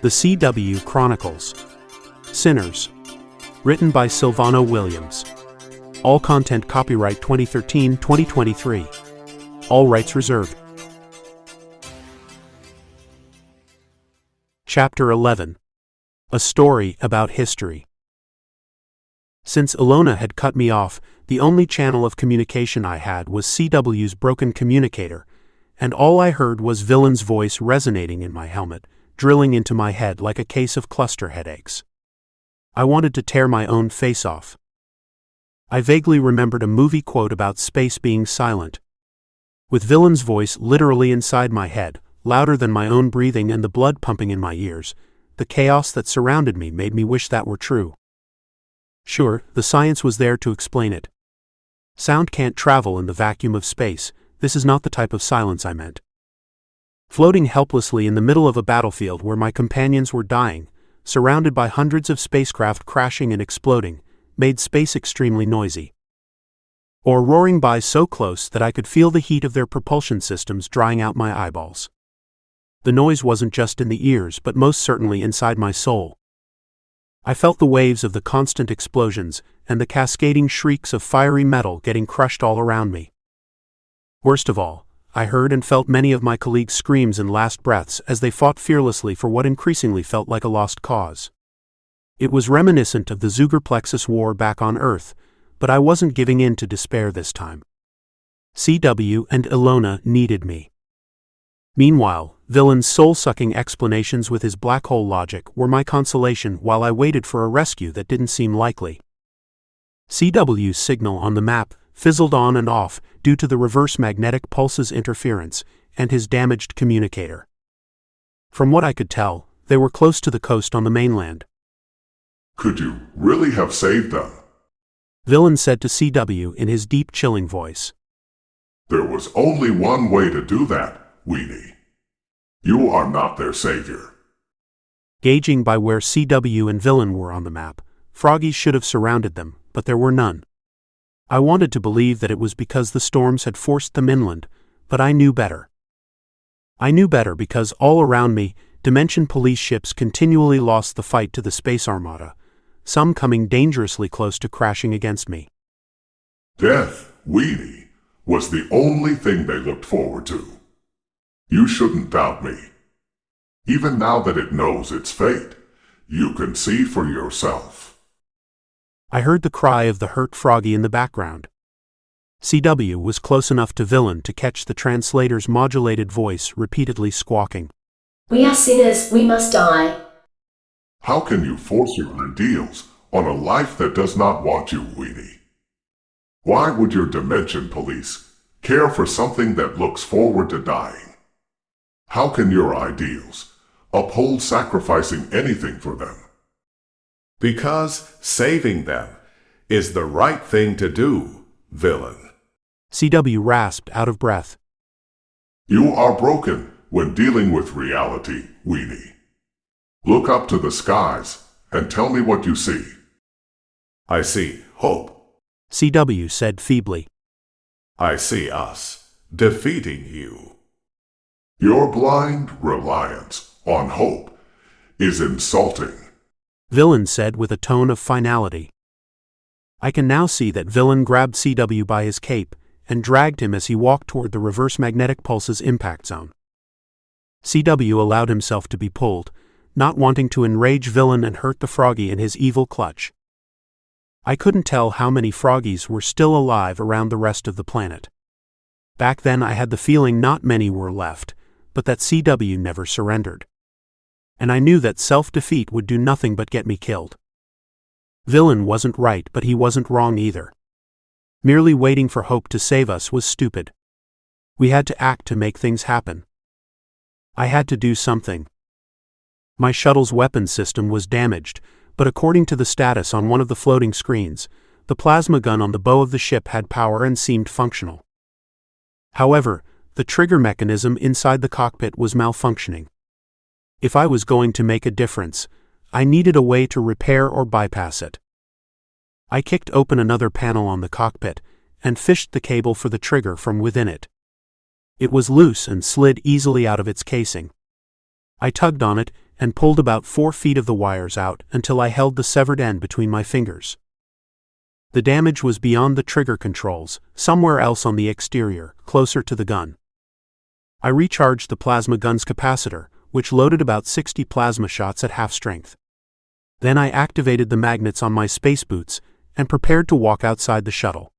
The CW Chronicles. Sinners. Written by Silvano Williams. All content copyright 2013-2023. All rights reserved. Chapter 11. A Story About History. Since Ilona had cut me off, the only channel of communication I had was CW's broken communicator, and all I heard was Villain's voice resonating in my helmet, drilling into my head like a case of cluster headaches. I wanted to tear my own face off. I vaguely remembered a movie quote about space being silent. With Villain's voice literally inside my head, louder than my own breathing and the blood pumping in my ears, the chaos that surrounded me made me wish that were true. Sure, the science was there to explain it. Sound can't travel in the vacuum of space. This is not the type of silence I meant. Floating helplessly in the middle of a battlefield where my companions were dying, surrounded by hundreds of spacecraft crashing and exploding, made space extremely noisy. Or roaring by so close that I could feel the heat of their propulsion systems drying out my eyeballs. The noise wasn't just in the ears but most certainly inside my soul. I felt the waves of the constant explosions and the cascading shrieks of fiery metal getting crushed all around me. Worst of all, I heard and felt many of my colleagues' screams and last breaths as they fought fearlessly for what increasingly felt like a lost cause. It was reminiscent of the Zugerplexus War back on Earth, but I wasn't giving in to despair this time. CW and Ilona needed me. Meanwhile, Villain's soul-sucking explanations with his black hole logic were my consolation while I waited for a rescue that didn't seem likely. CW's signal on the map fizzled on and off due to the reverse magnetic pulse's interference and his damaged communicator. From what I could tell, they were close to the coast on the mainland. "Could you really have saved them?" Villain said to CW in his deep, chilling voice. "There was only one way to do that, Weenie. You are not their savior." Gauging by where CW and Villain were on the map, froggies should have surrounded them, but there were none. I wanted to believe that it was because the storms had forced them inland, but I knew better. I knew better because all around me, Dimension police ships continually lost the fight to the space armada, some coming dangerously close to crashing against me. Death, Weenie, was the only thing they looked forward to. You shouldn't doubt me. Even now that it knows its fate, you can see for yourself. I heard the cry of the hurt froggy in the background. CW was close enough to Villain to catch the translator's modulated voice repeatedly squawking. "We are sinners, we must die." How can you force your ideals on a life that does not want you, Weenie? Why would your Dimension police care for something that looks forward to dying? How can your ideals uphold sacrificing anything for them? Because saving them is the right thing to do, Villain. CW rasped out of breath. You are broken when dealing with reality, Weenie. Look up to the skies and tell me what you see. I see hope. CW said feebly. I see us defeating you. Your blind reliance on hope is insulting, Villain said with a tone of finality. I can now see that Villain grabbed CW by his cape and dragged him as he walked toward the reverse magnetic pulse's impact zone. CW allowed himself to be pulled, not wanting to enrage Villain and hurt the froggy in his evil clutch. I couldn't tell how many froggies were still alive around the rest of the planet. Back then I had the feeling not many were left, but that CW never surrendered. And I knew that self-defeat would do nothing but get me killed. Villain wasn't right, but he wasn't wrong either. Merely waiting for hope to save us was stupid. We had to act to make things happen. I had to do something. My shuttle's weapons system was damaged, but according to the status on one of the floating screens, the plasma gun on the bow of the ship had power and seemed functional. However, the trigger mechanism inside the cockpit was malfunctioning. If I was going to make a difference, I needed a way to repair or bypass it. I kicked open another panel on the cockpit and fished the cable for the trigger from within it. It was loose and slid easily out of its casing. I tugged on it, and pulled about 4 feet of the wires out until I held the severed end between my fingers. The damage was beyond the trigger controls, somewhere else on the exterior, closer to the gun. I recharged the plasma gun's capacitor, which loaded about 60 plasma shots at half strength. Then I activated the magnets on my space boots and prepared to walk outside the shuttle.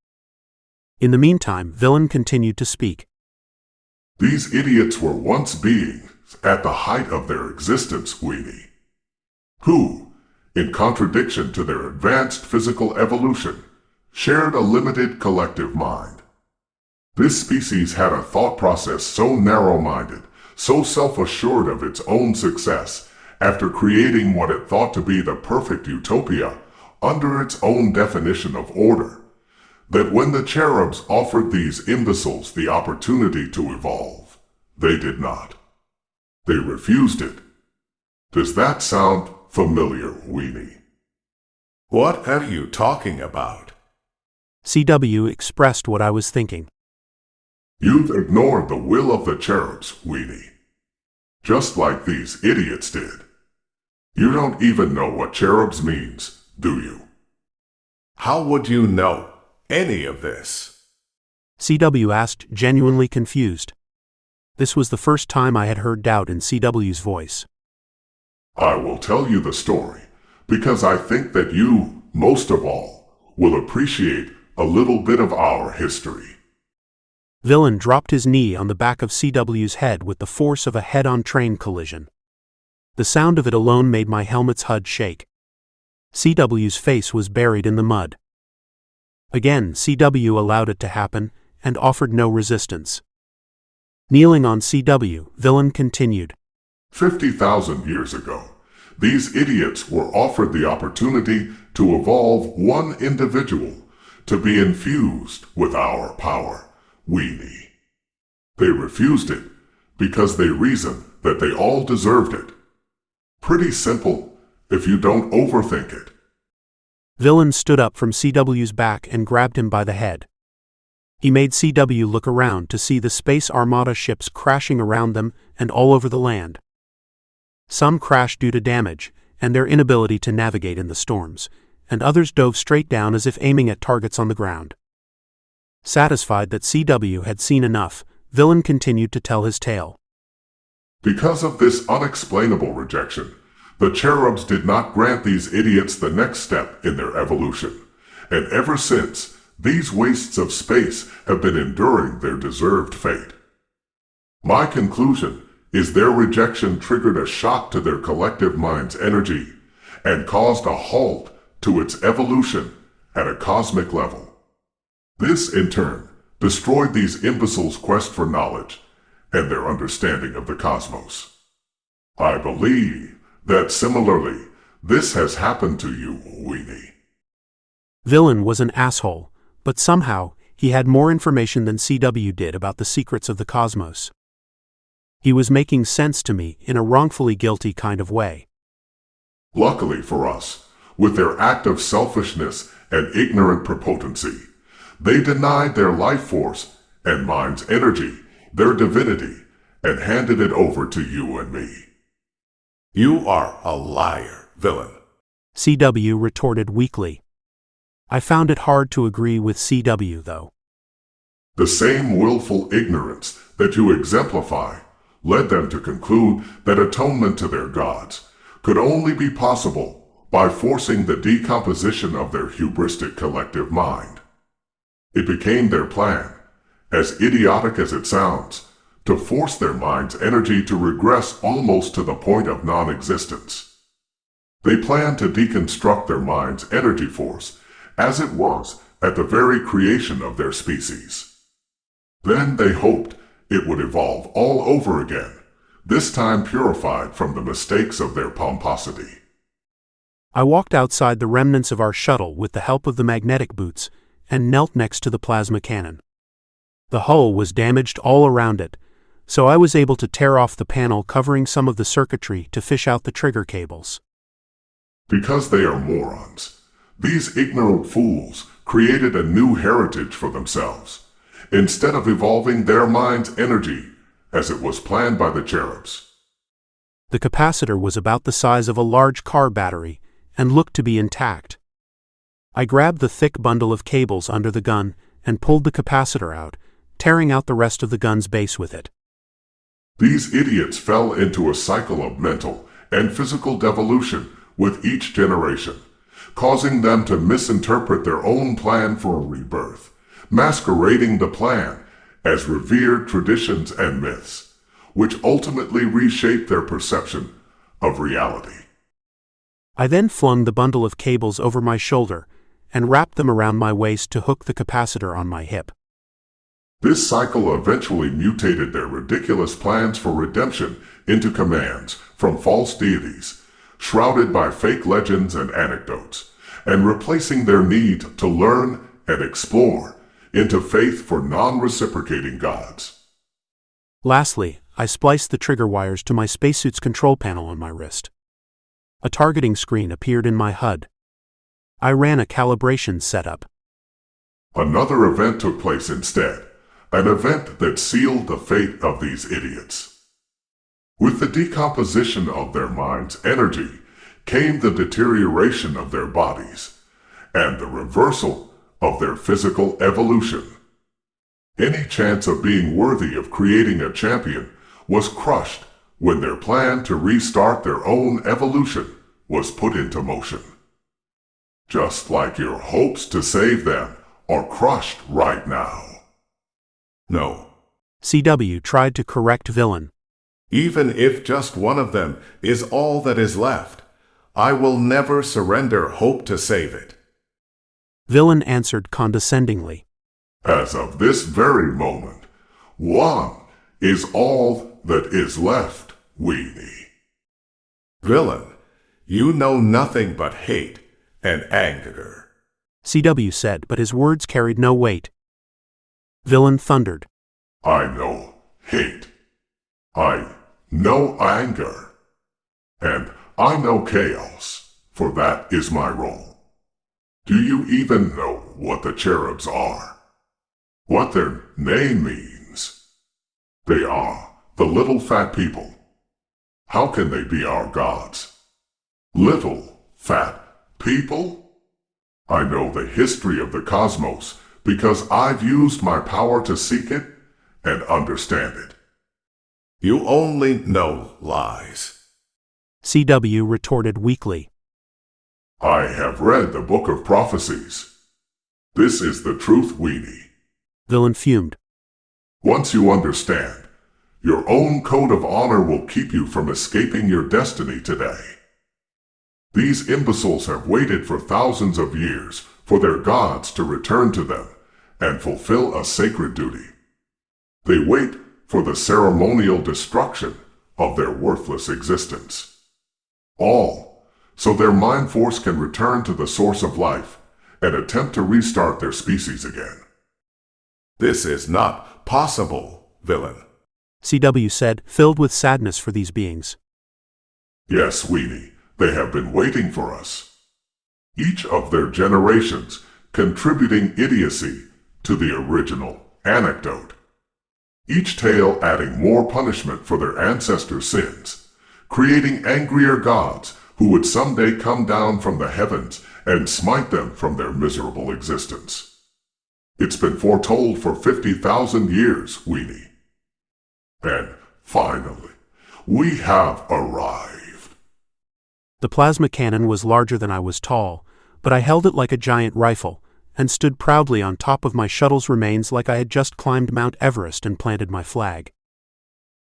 In the meantime, Villain continued to speak. These idiots were once beings at the height of their existence, Weenie, who, in contradiction to their advanced physical evolution, shared a limited collective mind. This species had a thought process so narrow-minded, so self-assured of its own success, after creating what it thought to be the perfect utopia under its own definition of order, that when the cherubs offered these imbeciles the opportunity to evolve, they did not. They refused it. Does that sound familiar, Weenie? What are you talking about? CW expressed what I was thinking. You've ignored the will of the cherubs, Weenie. Just like these idiots did. You don't even know what cherubs means, do you? How would you know any of this? CW asked, genuinely confused. This was the first time I had heard doubt in CW's voice. I will tell you the story, because I think that you, most of all, will appreciate a little bit of our history. Villain dropped his knee on the back of CW's head with the force of a head-on train collision. The sound of it alone made my helmet's HUD shake. CW's face was buried in the mud. Again, CW allowed it to happen, and offered no resistance. Kneeling on CW, Villain continued. 50,000 years ago, these idiots were offered the opportunity to evolve one individual to be infused with our power, Weenie. They refused it because they reasoned that they all deserved it. Pretty simple, if you don't overthink it. Villain stood up from CW's back and grabbed him by the head. He made CW look around to see the Space Armada ships crashing around them and all over the land. Some crashed due to damage and their inability to navigate in the storms, and others dove straight down as if aiming at targets on the ground. Satisfied that CW had seen enough, Villain continued to tell his tale. Because of this unexplainable rejection, the cherubs did not grant these idiots the next step in their evolution, and ever since, these wastes of space have been enduring their deserved fate. My conclusion is their rejection triggered a shock to their collective mind's energy and caused a halt to its evolution at a cosmic level. This, in turn, destroyed these imbeciles' quest for knowledge and their understanding of the cosmos. I believe that similarly, this has happened to you, Weenie. Villain was an asshole, but somehow, he had more information than CW did about the secrets of the cosmos. He was making sense to me in a wrongfully guilty kind of way. Luckily for us, with their act of selfishness and ignorant prepotency, they denied their life force and mind's energy, their divinity, and handed it over to you and me. You are a liar, Villain. CW retorted weakly. I found it hard to agree with CW, though. The same willful ignorance that you exemplify led them to conclude that atonement to their gods could only be possible by forcing the decomposition of their hubristic collective mind. It became their plan, as idiotic as it sounds, to force their mind's energy to regress almost to the point of non-existence. They planned to deconstruct their mind's energy force as it was at the very creation of their species. Then they hoped it would evolve all over again, this time purified from the mistakes of their pomposity. I walked outside the remnants of our shuttle with the help of the magnetic boots and knelt next to the plasma cannon. The hull was damaged all around it, so I was able to tear off the panel covering some of the circuitry to fish out the trigger cables. Because they are morons, these ignorant fools created a new heritage for themselves, instead of evolving their mind's energy as it was planned by the cherubs. The capacitor was about the size of a large car battery and looked to be intact. I grabbed the thick bundle of cables under the gun and pulled the capacitor out, tearing out the rest of the gun's base with it. These idiots fell into a cycle of mental and physical devolution with each generation, causing them to misinterpret their own plan for a rebirth, masquerading the plan as revered traditions and myths, which ultimately reshape their perception of reality. I then flung the bundle of cables over my shoulder and wrapped them around my waist to hook the capacitor on my hip. This cycle eventually mutated their ridiculous plans for redemption into commands from false deities, shrouded by fake legends and anecdotes, and replacing their need to learn and explore into faith for non-reciprocating gods. Lastly, I spliced the trigger wires to my spacesuit's control panel on my wrist. A targeting screen appeared in my HUD. I ran a calibration setup. Another event took place instead, an event that sealed the fate of these idiots. With the decomposition of their mind's energy came the deterioration of their bodies and the reversal of their physical evolution. Any chance of being worthy of creating a champion was crushed when their plan to restart their own evolution was put into motion. Just like your hopes to save them are crushed right now. No. CW tried to correct Villain. Even if just one of them is all that is left, I will never surrender hope to save it. Villain answered condescendingly. As of this very moment, one is all that is left, weenie. Villain, you know nothing but hate and anger. CW said, but his words carried no weight. Villain thundered. I know hate. I know anger. And I know chaos, for that is my role. Do you even know what the cherubs are? What their name means? They are the little fat people. How can they be our gods? Little fat people? I know the history of the cosmos because I've used my power to seek it and understand it. You only know lies. CW retorted weakly. I have read the book of prophecies. This is the truth, weenie. Villain fumed. Once you understand, your own code of honor will keep you from escaping your destiny today. These imbeciles have waited for thousands of years for their gods to return to them and fulfill a sacred duty. They wait for the ceremonial destruction of their worthless existence. All so their mind force can return to the source of life and attempt to restart their species again. This is not possible, Villain. CW said, filled with sadness for these beings. Yes, weenie, they have been waiting for us. Each of their generations contributing idiocy to the original anecdote. Each tale adding more punishment for their ancestors' sins, creating angrier gods who would someday come down from the heavens and smite them from their miserable existence. It's been foretold for 50,000 years, weenie. And finally, we have arrived. The plasma cannon was larger than I was tall, but I held it like a giant rifle, and stood proudly on top of my shuttle's remains like I had just climbed Mount Everest and planted my flag.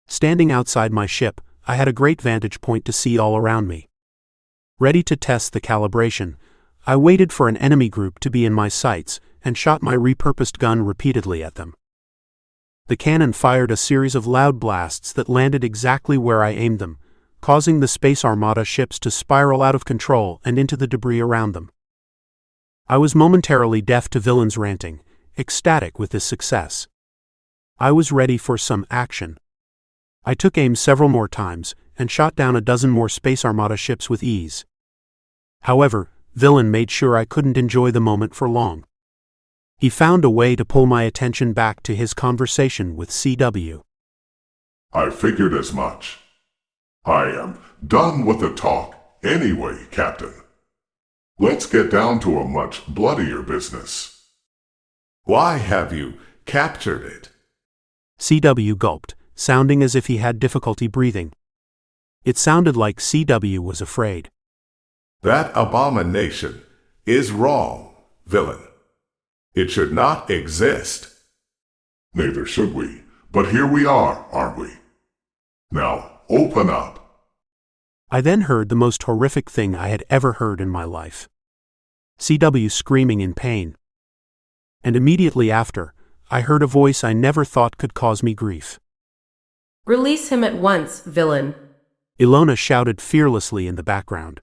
Standing outside my ship, I had a great vantage point to see all around me. Ready to test the calibration, I waited for an enemy group to be in my sights and shot my repurposed gun repeatedly at them. The cannon fired a series of loud blasts that landed exactly where I aimed them, causing the Space Armada ships to spiral out of control and into the debris around them. I was momentarily deaf to Villain's ranting, ecstatic with this success. I was ready for some action. I took aim several more times and shot down a dozen more Space Armada ships with ease. However, Villain made sure I couldn't enjoy the moment for long. He found a way to pull my attention back to his conversation with CW. I figured as much. I am done with the talk anyway, Captain. Let's get down to a much bloodier business. Why have you captured it? CW gulped, sounding as if he had difficulty breathing. It sounded like CW was afraid. That abomination is wrong, villain. It should not exist. Neither should we, but here we are, aren't we? Now, open up. I then heard the most horrific thing I had ever heard in my life. CW screaming in pain. And immediately after, I heard a voice I never thought could cause me grief. Release him at once, villain. Ilona shouted fearlessly in the background.